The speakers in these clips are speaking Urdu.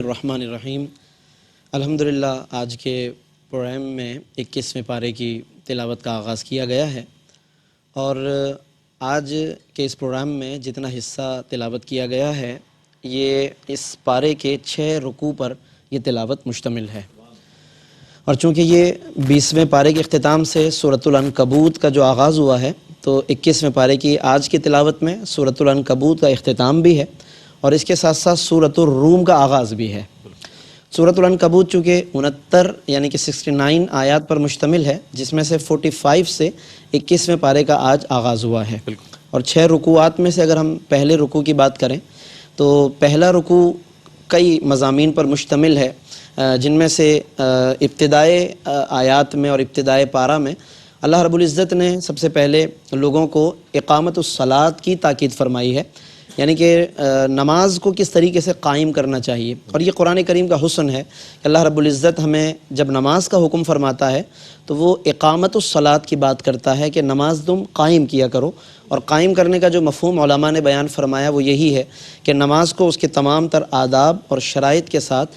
الرحمن الرحیم۔ الحمدللہ آج کے پروگرام میں 21ویں پارے کی تلاوت کا آغاز کیا گیا ہے، اور آج کے اس پروگرام میں جتنا حصہ تلاوت کیا گیا ہے یہ اس پارے کے 6 رکوع پر یہ تلاوت مشتمل ہے، اور چونکہ یہ 20ویں پارے کے اختتام سے سورۃ العنکبوت کا جو آغاز ہوا ہے، تو 21ویں پارے کی آج کی تلاوت میں سورۃ العنکبوت کا اختتام بھی ہے اور اس کے ساتھ ساتھ سورۃ الروم کا آغاز بھی ہے۔ سورۃ العنکبوت چونکہ 69 یعنی کہ 69 آیات پر مشتمل ہے، جس میں سے 45 سے 21ویں پارے کا آج آغاز ہوا ہے، اور 6 رکوعات میں سے اگر ہم پہلے رکوع کی بات کریں تو پہلا رکوع کئی مضامین پر مشتمل ہے، جن میں سے ابتدائے آیات میں اور ابتدائے پارہ میں اللہ رب العزت نے سب سے پہلے لوگوں کو اقامت الصلاۃ کی تاکید فرمائی ہے، یعنی کہ نماز کو کس طریقے سے قائم کرنا چاہیے۔ اور یہ قرآن کریم کا حسن ہے کہ اللہ رب العزت ہمیں جب نماز کا حکم فرماتا ہے تو وہ اقامت الصلاۃ کی بات کرتا ہے کہ نماز تم قائم کیا کرو، اور قائم کرنے کا جو مفہوم علماء نے بیان فرمایا وہ یہی ہے کہ نماز کو اس کے تمام تر آداب اور شرائط کے ساتھ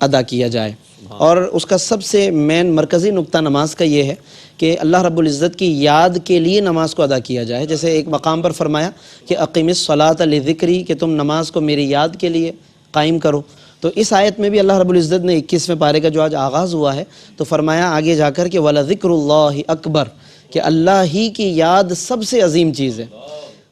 ادا کیا جائے، اور اس کا سب سے مین مرکزی نقطہ نماز کا یہ ہے کہ اللہ رب العزت کی یاد کے لیے نماز کو ادا کیا جائے۔ جیسے ایک مقام پر فرمایا کہ اقیم الصلاۃ لذکری، کہ تم نماز کو میری یاد کے لیے قائم کرو، تو اس آیت میں بھی اللہ رب العزت نے 21ویں پارے کا جو آج آغاز ہوا ہے تو فرمایا آگے جا کر کہ وَلَذِكْرُ اللَّهِ أَكْبَرُ، کہ اللہ ہی کی یاد سب سے عظیم چیز ہے۔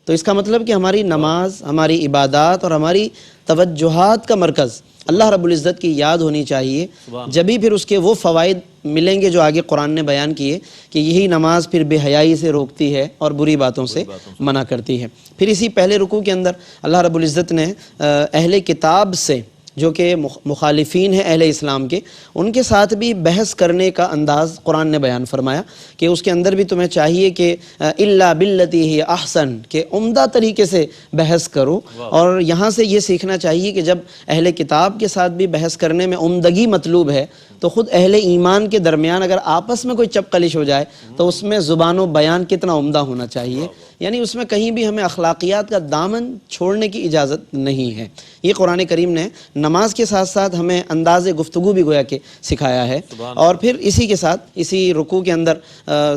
تو اس کا مطلب کہ ہماری نماز، ہماری عبادات اور ہماری توجہات کا مرکز اللہ رب العزت کی یاد ہونی چاہیے، جبھی پھر اس کے وہ فوائد ملیں گے جو آگے قرآن نے بیان کیے کہ یہی نماز پھر بے حیائی سے روکتی ہے اور بری باتوں سے منع کرتی ہے۔ پھر اسی پہلے رکوع کے اندر اللہ رب العزت نے اہل کتاب سے، جو کہ مخالفین ہیں اہل اسلام کے، ان کے ساتھ بھی بحث کرنے کا انداز قرآن نے بیان فرمایا کہ اس کے اندر بھی تمہیں چاہیے کہ الا باللتی ہی احسن، کہ عمدہ طریقے سے بحث کرو، اور یہاں سے یہ سیکھنا چاہیے کہ جب اہل کتاب کے ساتھ بھی بحث کرنے میں عمدگی مطلوب ہے تو خود اہل ایمان کے درمیان اگر آپس میں کوئی چپقلش ہو جائے تو اس میں زبان و بیان کتنا عمدہ ہونا چاہیے، یعنی اس میں کہیں بھی ہمیں اخلاقیات کا دامن چھوڑنے کی اجازت نہیں ہے۔ یہ قرآن کریم نے نماز کے ساتھ ساتھ ہمیں انداز گفتگو بھی گویا کہ سکھایا ہے، اور پھر اسی کے ساتھ اسی رکوع کے اندر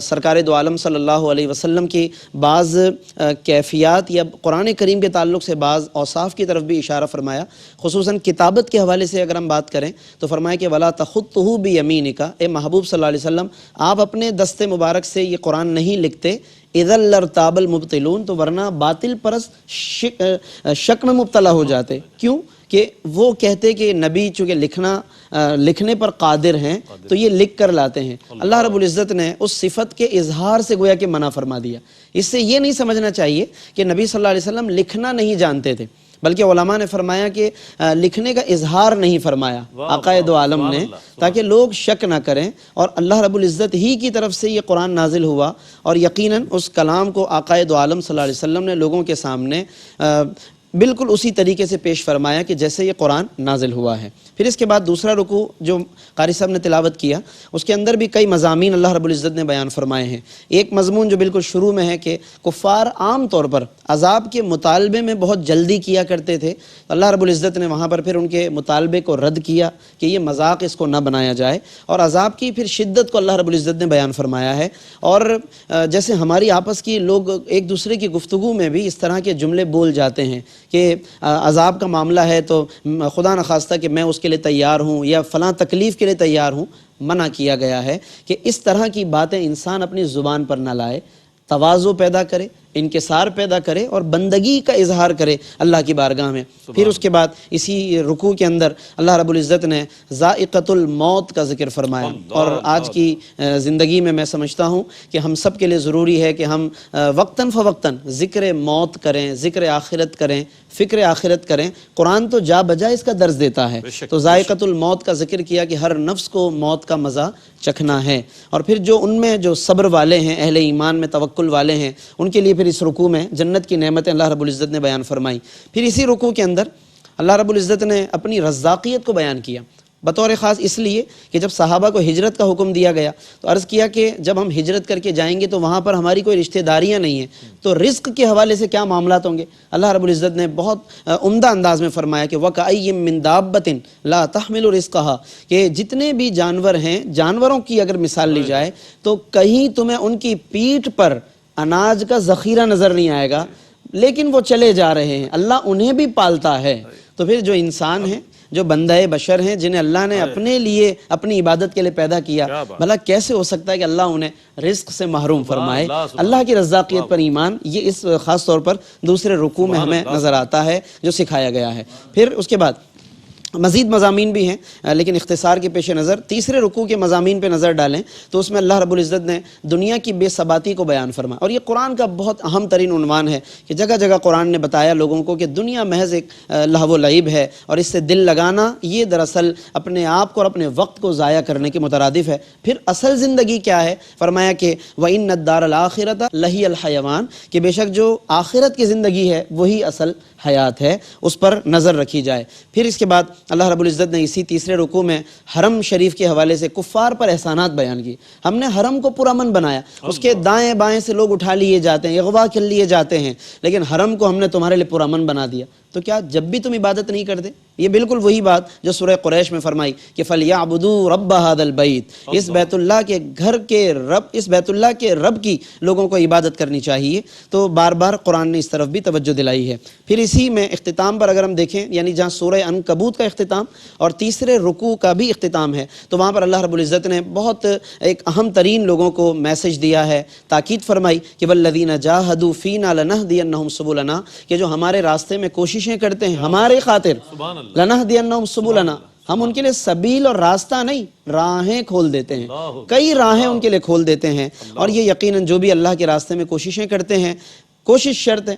سرکار دو عالم صلی اللہ علیہ وسلم کی بعض کیفیات یا قرآن کریم کے تعلق سے بعض اوصاف کی طرف بھی اشارہ فرمایا، خصوصاً کتابت کے حوالے سے اگر ہم بات کریں تو فرمایا کہ وَلَا تَخُطُّهُ بِيَمِينِكَ، اے محبوب صلی اللہ علیہ وسلم آپ اپنے دست مبارک سے یہ قرآن نہیں لکھتے، اِذًا لَارْتَابَ الْمُبْطِلُونَ، تو ورنہ باطل پرست شک میں مبتلا ہو جاتے۔ کیوں؟ کہ وہ کہتے کہ نبی چونکہ لکھنے پر قادر ہیں تو یہ لکھ کر لاتے ہیں۔ اللہ رب العزت نے اس صفت کے اظہار سے گویا کہ منع فرما دیا۔ اس سے یہ نہیں سمجھنا چاہیے کہ نبی صلی اللہ علیہ وسلم لکھنا نہیں جانتے تھے، بلکہ علماء نے فرمایا کہ لکھنے کا اظہار نہیں فرمایا آقا دو عالم نے، تاکہ لوگ شک نہ کریں، اور اللہ رب العزت ہی کی طرف سے یہ قرآن نازل ہوا، اور یقیناً اس کلام کو آقا دو عالم صلی اللہ علیہ وسلم نے لوگوں کے سامنے بالکل اسی طریقے سے پیش فرمایا کہ جیسے یہ قرآن نازل ہوا ہے۔ پھر اس کے بعد دوسرا رکوع جو قاری صاحب نے تلاوت کیا، اس کے اندر بھی کئی مضامین اللہ رب العزت نے بیان فرمائے ہیں۔ ایک مضمون جو بالکل شروع میں ہے کہ کفار عام طور پر عذاب کے مطالبے میں بہت جلدی کیا کرتے تھے، اللہ رب العزت نے وہاں پر پھر ان کے مطالبے کو رد کیا کہ یہ مذاق اس کو نہ بنایا جائے، اور عذاب کی پھر شدت کو اللہ رب العزت نے بیان فرمایا ہے۔ اور جیسے ہماری آپس کی لوگ ایک دوسرے کی گفتگو میں بھی اس طرح کے جملے بول جاتے ہیں کہ عذاب کا معاملہ ہے تو خدا نخواستہ کہ میں اس کے لیے تیار ہوں یا فلاں تکلیف کے لیے تیار ہوں، منع کیا گیا ہے کہ اس طرح کی باتیں انسان اپنی زبان پر نہ لائے، تواضع پیدا کرے، انکسار پیدا کرے اور بندگی کا اظہار کرے اللہ کی بارگاہ میں۔ پھر اس کے بعد اسی رکوع کے اندر اللہ رب العزت نے ذائقۃ الموت کا ذکر فرمایا، اور آج کی زندگی میں سمجھتا ہوں کہ ہم سب کے لیے ضروری ہے کہ ہم وقتاً فوقتاً ذکر موت کریں، ذکر آخرت کریں، فکر آخرت کریں۔ قرآن تو جا بجا اس کا درس دیتا ہے، تو ذائقۃ الموت کا ذکر کیا کہ ہر نفس کو موت کا مزہ چکھنا ہے، اور پھر جو ان میں جو صبر والے ہیں، اہل ایمان میں توکل والے ہیں، ان کے لیے پھر اس رکوع میں جنت کی نعمتیں اللہ رب العزت نے بیان فرمائی۔ پھر اسی رکوع کے اندر اللہ رب العزت نے اپنی رزاقیت کو بیان کیا، بطور خاص اس لیے کہ جب صحابہ کو ہجرت کا حکم دیا گیا تو عرض کیا کہ جب ہم ہجرت کر کے جائیں گے تو وہاں پر ہماری کوئی رشتہ داریاں نہیں ہیں، تو رزق کے حوالے سے کیا معاملات ہوں گے؟ اللہ رب العزت نے بہت عمدہ انداز میں فرمایا کہ وَكَأَيٍّ مِّن دَابَّةٍ لَا تَحْمِلُ رِزْقَهَا، کہ جتنے بھی جانور ہیں، جانوروں کی اگر مثال لی جائے تو کہیں تمہیں ان کی پیٹھ پر اناج کا ذخیرہ نظر نہیں آئے گا، لیکن وہ چلے جا رہے ہیں، اللہ انہیں بھی پالتا ہے۔ تو پھر جو انسان ہیں، جو بندہ بشر ہیں، جنہیں اللہ نے اپنے لیے اپنی عبادت کے لیے پیدا کیا، بھلا کیسے ہو سکتا ہے کہ اللہ انہیں رزق سے محروم فرمائے؟ اللہ کی رزاقیت پر ایمان، یہ اس خاص طور پر دوسرے رکوع میں ہمیں نظر آتا ہے جو سکھایا گیا ہے۔ پھر اس کے بعد مزید مضامین بھی ہیں، لیکن اختصار کے پیش نظر تیسرے رکوع کے مضامین پہ نظر ڈالیں تو اس میں اللہ رب العزت نے دنیا کی بے ثباتی کو بیان فرمایا، اور یہ قرآن کا بہت اہم ترین عنوان ہے کہ جگہ جگہ قرآن نے بتایا لوگوں کو کہ دنیا محض ایک لہو و لعب ہے، اور اس سے دل لگانا یہ دراصل اپنے آپ کو اور اپنے وقت کو ضائع کرنے کے مترادف ہے۔ پھر اصل زندگی کیا ہے؟ فرمایا کہ وَإِنَّ الدَّارَ الْآخِرَةَ لَهِيَ الْحَيَوَانُ، کہ بے شک جو آخرت کی زندگی ہے وہی اصل حیات ہے، اس پر نظر رکھی جائے۔ پھر اس کے بعد اللہ رب العزت نے اسی تیسرے رکوع میں حرم شریف کے حوالے سے کفار پر احسانات بیان کیے۔ ہم نے حرم کو پرامن بنایا، اس کے دائیں بائیں سے لوگ اٹھا لیے جاتے ہیں، اغوا کر لیے جاتے ہیں، لیکن حرم کو ہم نے تمہارے لیے پرامن بنا دیا، تو کیا جب بھی تم عبادت نہیں کرتے؟ یہ بالکل وہی بات جو سورہ قریش میں فرمائی کہ فَلْيَعْبُدُوا رَبَّ هَذَا الْبَيْتِ، اس بیت اللہ کے گھر کے رب، اس بیت اللہ کے رب کی لوگوں کو عبادت کرنی چاہیے۔ تو بار بار قرآن نے اس طرف بھی توجہ دلائی ہے۔ پھر اسی میں اختتام پر اگر ہم دیکھیں، یعنی جہاں سورہ عنکبوت کا اختتام اور تیسرے رکوع کا بھی اختتام ہے، تو وہاں پر اللہ رب العزت نے بہت ایک اہم ترین لوگوں کو میسج دیا ہے، تاکید فرمائی کہ وَالَّذِينَ جَاهَدُوا فِينَا لَنَهْدِيَنَّهُمْ سُبُلَنَا، کہ جو ہمارے راستے میں کوششیں کرتے ہیں ہمارے خاطر، لَنَهْدِيَنَّهُمْ سُبُلَنَا، ہم ان کے لیے سبیل اور راستہ نہیں، راہیں کھول دیتے ہیں، کئی راہیں ان کے لیے کھول دیتے ہیں۔ اور یہ یقیناً جو بھی اللہ کے راستے میں کوششیں کرتے ہیں، کوشش شرط ہے،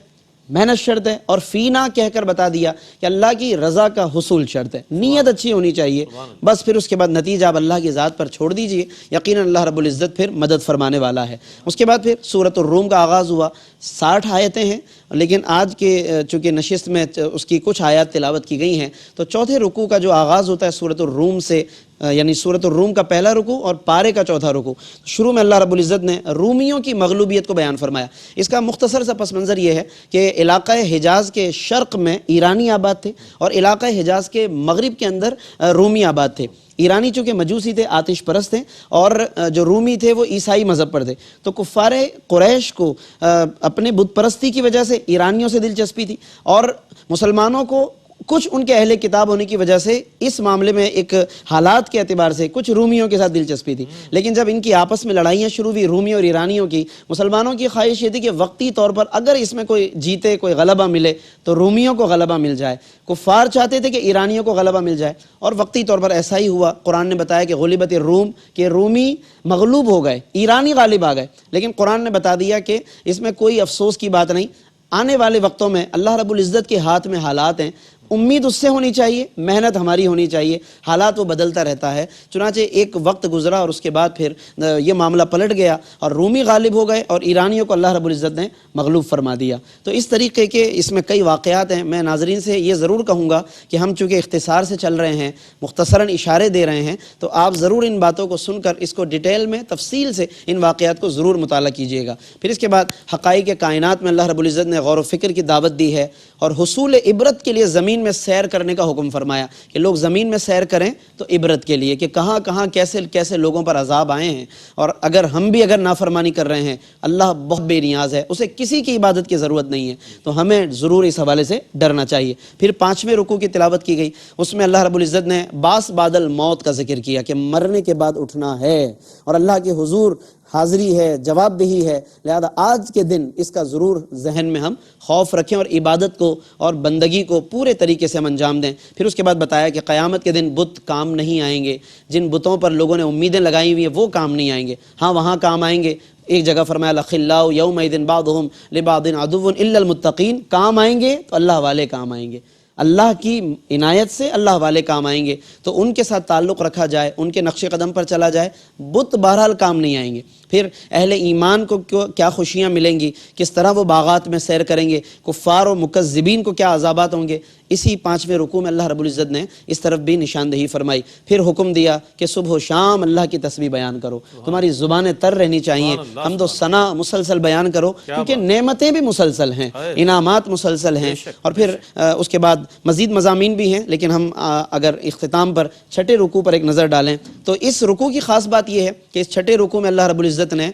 محنت شرط ہے، اور فینا کہہ کر بتا دیا کہ اللہ کی رضا کا حصول شرط ہے، نیت اچھی ہونی چاہیے، بس پھر اس کے بعد نتیجہ آپ اللہ کی ذات پر چھوڑ دیجئے، یقیناً اللہ رب العزت پھر مدد فرمانے والا ہے۔ اس کے بعد پھر سورۃ الروم کا آغاز ہوا، 60 آیتیں ہیں، لیکن آج کے چونکہ نشست میں اس کی کچھ آیات تلاوت کی گئی ہیں، تو چوتھے رکوع کا جو آغاز ہوتا ہے سورۃ الروم سے، یعنی سورۃ الروم کا پہلا رکوع اور پارے کا چوتھا رکوع، شروع میں اللہ رب العزت نے رومیوں کی مغلوبیت کو بیان فرمایا۔ اس کا مختصر سا پس منظر یہ ہے کہ علاقہ حجاز کے شرق میں ایرانی آباد تھے، اور علاقہ حجاز کے مغرب کے اندر رومی آباد تھے۔ ایرانی چونکہ مجوسی تھے، آتش پرست تھے، اور جو رومی تھے وہ عیسائی مذہب پر تھے، تو کفار قریش کو اپنے بت پرستی کی وجہ سے ایرانیوں سے دلچسپی تھی، اور مسلمانوں کو کچھ ان کے اہل کتاب ہونے کی وجہ سے اس معاملے میں ایک حالات کے اعتبار سے کچھ رومیوں کے ساتھ دلچسپی تھی۔ لیکن جب ان کی آپس میں لڑائیاں شروع ہوئی رومیوں اور ایرانیوں کی، مسلمانوں کی خواہش یہ تھی کہ وقتی طور پر اگر اس میں کوئی جیتے، کوئی غلبہ ملے تو رومیوں کو غلبہ مل جائے، کفار چاہتے تھے کہ ایرانیوں کو غلبہ مل جائے، اور وقتی طور پر ایسا ہی ہوا۔ قرآن نے بتایا کہ غلبت الروم، کہ رومی مغلوب ہو گئے، ایرانی غالب آ گئے، لیکن قرآن نے بتا دیا کہ اس میں کوئی افسوس کی بات نہیں، آنے والے وقتوں میں اللہ رب العزت کے ہاتھ میں حالات ہیں، امید اس سے ہونی چاہیے، محنت ہماری ہونی چاہیے، حالات وہ بدلتا رہتا ہے۔ چنانچہ ایک وقت گزرا اور اس کے بعد پھر یہ معاملہ پلٹ گیا اور رومی غالب ہو گئے اور ایرانیوں کو اللہ رب العزت نے مغلوب فرما دیا۔ تو اس طریقے کے اس میں کئی واقعات ہیں۔ میں ناظرین سے یہ ضرور کہوں گا کہ ہم چونکہ اختصار سے چل رہے ہیں، مختصراً اشارے دے رہے ہیں، تو آپ ضرور ان باتوں کو سن کر اس کو ڈیٹیل میں تفصیل سے ان واقعات کو ضرور مطالعہ کیجیے گا۔ پھر اس کے بعد حقائق کائنات میں اللہ رب العزت نے غور و فکر کی دعوت دی ہے، اور حصول عبرت کے لیے زمین میں سیر کرنے کا حکم فرمایا کہ لوگ زمین میں سیر کریں تو عبرت کے لیے، کہ کہاں کہاں کیسے کیسے لوگوں پر عذاب آئے ہیں، اور اگر ہم بھی اگر نافرمانی کر رہے ہیں، اللہ بہت بے نیاز ہے، اسے کسی کی عبادت کی ضرورت نہیں ہے، تو ہمیں ضرور اس حوالے سے ڈرنا چاہیے۔ پھر 5ویں رکوع کی تلاوت کی گئی، اس میں اللہ رب العزت نے باس بعد الموت کا ذکر کیا کہ مرنے کے بعد اٹھنا ہے، اور اللہ کے حضور حاضری ہے، جواب دہی ہے، لہذا آج کے دن اس کا ضرور ذہن میں ہم خوف رکھیں اور عبادت کو اور بندگی کو پورے طریقے سے ہم انجام دیں۔ پھر اس کے بعد بتایا کہ قیامت کے دن بت کام نہیں آئیں گے، جن بتوں پر لوگوں نے امیدیں لگائی ہوئی ہیں وہ کام نہیں آئیں گے، ہاں وہاں کام آئیں گے۔ ایک جگہ فرمایا الأخلاء يومئذ بعضهم لبعض عدو إلا المتقين، کام آئیں گے تو اللہ والے کام آئیں گے، اللہ کی عنایت سے اللہ والے کام آئیں گے، تو ان کے ساتھ تعلق رکھا جائے، ان کے نقش قدم پر چلا جائے، بت بہرحال کام نہیں آئیں گے۔ پھر اہل ایمان کو کیا خوشیاں ملیں گی، کس طرح وہ باغات میں سیر کریں گے، کفار و مکذبین کو کیا عذابات ہوں گے، اسی 5ویں رکوع میں اللہ رب العزت نے اس طرف بھی نشاندہی فرمائی. پھر حکم دیا کہ صبح و شام اللہ کی تسبیح بیان کرو, تمہاری زبانیں تر رہنی چاہیے, حمد و ثنا مسلسل بیان کرو, کیونکہ نعمتیں بھی مسلسل ہیں, انعامات مسلسل ہیں. اور پھر اس کے بعد مزید مضامین بھی ہیں, لیکن ہم اگر اختتام پر چھٹے رکوع پر ایک نظر ڈالیں تو اس رکوع کی خاص بات یہ ہے کہ اس چھٹے رکوع میں اللہ رب العزت نے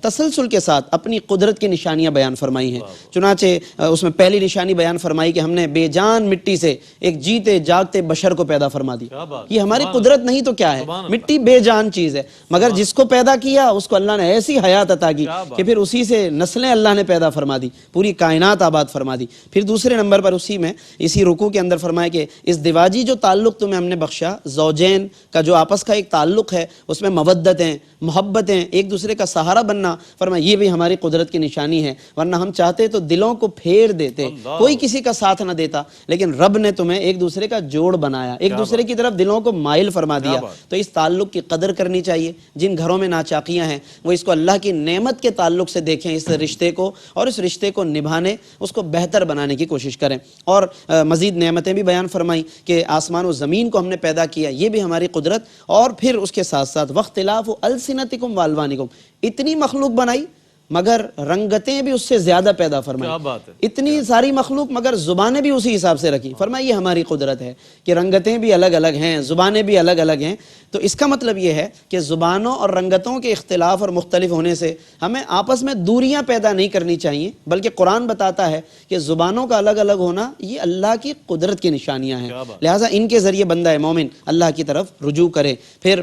تسلسل کے ساتھ اپنی قدرت کی نشانیاں بیان فرمائی ہیں. چنانچہ اس میں پہلی نشانی بیان فرمائی کہ ہم نے بے جان مٹی سے ایک جیتے جاگتے بشر کو پیدا فرما دی. یہ ہماری قدرت نہیں تو کیا ہے, مٹی بے جان چیز ہے, مگر جس کو پیدا کیا اس کو اللہ نے ایسی حیات عطا کی کہ پھر اسی سے نسلیں اللہ نے پیدا فرما دی, پوری کائنات آباد فرما دی. پھر دوسرے نمبر پر اسی رکوع کے اندر فرمایا کہ اس دیواجی جو تعلق تمہیں ہم نے بخشا, زوجین کا جو آپس کا ایک تعلق ہے, اس میں مودتیں, محبتیں, ایک دوسرے کا سہارا بننا, فرمایا یہ بھی ہماری قدرت کی نشانی ہے. ورنہ ہم چاہتے تو دلوں کو پھیر دیتے, کوئی کسی کا ساتھ نہ دیتا, لیکن رب نے تمہیں ایک دوسرے کا جوڑ بنایا, ایک دوسرے کی طرف دلوں کو مائل فرما دیا. تو اس تعلق کی قدر کرنی چاہیے. جن گھروں میں ناچاقیاں ہیں وہ اس کو اللہ کی نعمت کے تعلق سے دیکھیں اس رشتے کو, اور اس رشتے کو نبھانے, اس کو بہتر بنانے کی کوشش کریں. اور مزید نعمتیں بھی بیان فرمائیں کہ آسمان و زمین کو ہم نے پیدا کیا, یہ بھی ہماری قدرت. اور پھر اس کے ساتھ ساتھ واختلاف السنتکم والوانکم, اتنی مخلوق بنائی مگر رنگتیں بھی اس سے زیادہ پیدا فرمائی. اتنی ساری مخلوق مگر زبانیں بھی اسی حساب سے رکھی. فرمایا یہ ہماری قدرت ہے کہ رنگتیں بھی الگ الگ ہیں, زبانیں بھی الگ الگ ہیں. تو اس کا مطلب یہ ہے کہ زبانوں اور رنگتوں کے اختلاف اور مختلف ہونے سے ہمیں آپس میں دوریاں پیدا نہیں کرنی چاہیے, بلکہ قرآن بتاتا ہے کہ زبانوں کا الگ الگ ہونا یہ اللہ کی قدرت کی نشانیاں ہیں. لہٰذا ان کے ذریعے بندہ مومن اللہ کی طرف رجوع کرے. پھر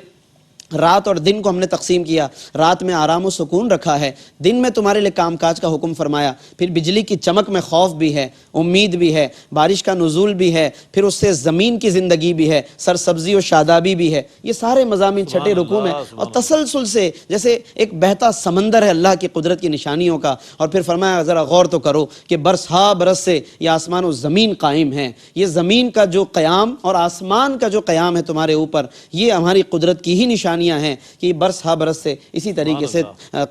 رات اور دن کو ہم نے تقسیم کیا, رات میں آرام و سکون رکھا ہے, دن میں تمہارے لئے کام کاج کا حکم فرمایا. پھر بجلی کی چمک میں خوف بھی ہے, امید بھی ہے, بارش کا نزول بھی ہے, پھر اس سے زمین کی زندگی بھی ہے, سرسبزی و شادابی بھی ہے. یہ سارے مضامین چھٹے رکوع میں اور تسلسل سے جیسے ایک بہتا سمندر ہے اللہ کی قدرت کی نشانیوں کا. اور پھر فرمایا ذرا غور تو کرو کہ برس ہا برس سے یہ آسمان و زمین قائم ہیں. یہ زمین کا جو قیام اور آسمان کا جو قیام ہے تمہارے اوپر, یہ ہماری قدرت کی ہی نشانی ہیں کہ یہ برس ہا برس سے اسی طریقے سے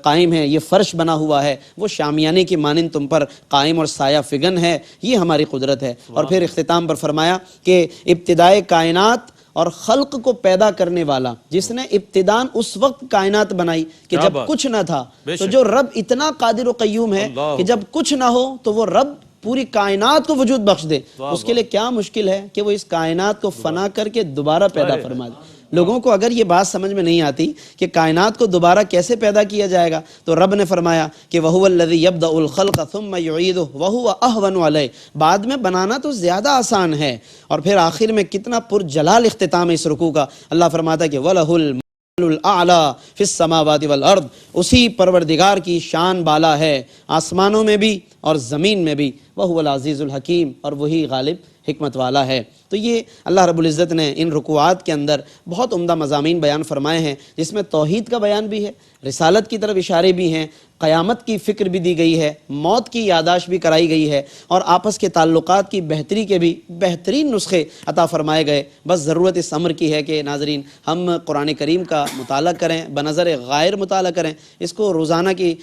قائم ہے. یہ فرش بنا ہوا ہے, وہ شامیانے کی مانند تم پر قائم اور سایہ فگن ہے, یہ ہماری قدرت ہے. اور پھر اختتام پر فرمایا کہ ابتدائے کائنات اور خلق کو پیدا کرنے والا, جس نے ابتدان اس وقت کائنات بنائی کہ جب کچھ نہ تھا, تو جو رب اتنا قادر و قیوم ہے کہ جب کچھ نہ ہو تو وہ رب پوری کائنات کو وجود بخش دے. اس کے لیے کیا مشکل ہے کہ وہ اس کائنات کو فنا کر کے دوبارہ پیدا فرما دے. لوگوں کو اگر یہ بات سمجھ میں نہیں آتی کہ کائنات کو دوبارہ کیسے پیدا کیا جائے گا, تو رب نے فرمایا کہ وَهُوَ الَّذِي يَبْدَأُ الْخَلْقَ ثُمَّ يُعِيدُهُ وَهُوَ أَهْوَنُ عَلَيْهِ. بعد میں بنانا تو زیادہ آسان ہے. اور پھر آخر میں کتنا پرجلال اختتام ہے اس رکوع کا. اللہ فرماتا ہے کہ وَلَهُ الْمَثَلُ الْأَعْلَى فِي السَّمَاوَاتِ وَالْأَرْضِ. اسی پروردگار کی شان بالا ہے آسمانوں میں بھی اور زمین میں بھی. وَهُوَ الْعَزِيزُ الْحَكِيمُ, اور وہی غالب حکمت والا ہے. تو یہ اللہ رب العزت نے ان رکوعات کے اندر بہت عمدہ مضامین بیان فرمائے ہیں, جس میں توحید کا بیان بھی ہے, رسالت کی طرف اشارے بھی ہیں, قیامت کی فکر بھی دی گئی ہے, موت کی یادداشت بھی کرائی گئی ہے, اور آپس کے تعلقات کی بہتری کے بھی بہترین نسخے عطا فرمائے گئے. بس ضرورت اس امر کی ہے کہ ناظرین ہم قرآن کریم کا مطالعہ کریں, بنظر غائر مطالعہ کریں, اس کو روزانہ کی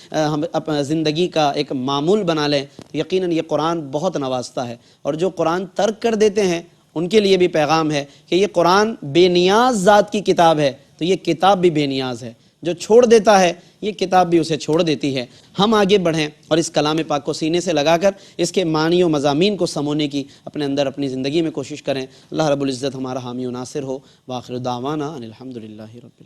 زندگی کا ایک معمول بنا لیں. یقیناً یہ قرآن بہت نوازتا ہے, اور جو قرآن ترک کر دیتے ہیں ان کے لیے بھی پیغام ہے کہ یہ قرآن بے نیاز ذات کی کتاب ہے, تو یہ کتاب بھی بے نیاز ہے. جو چھوڑ دیتا ہے یہ کتاب بھی اسے چھوڑ دیتی ہے. ہم آگے بڑھیں اور اس کلام پاک کو سینے سے لگا کر اس کے معنی و مضامین کو سمونے کی اپنے اندر اپنی زندگی میں کوشش کریں. اللہ رب العزت ہمارا حامی و ناصر ہو. وآخر دعوانا ان الحمدللہ رب العالمین.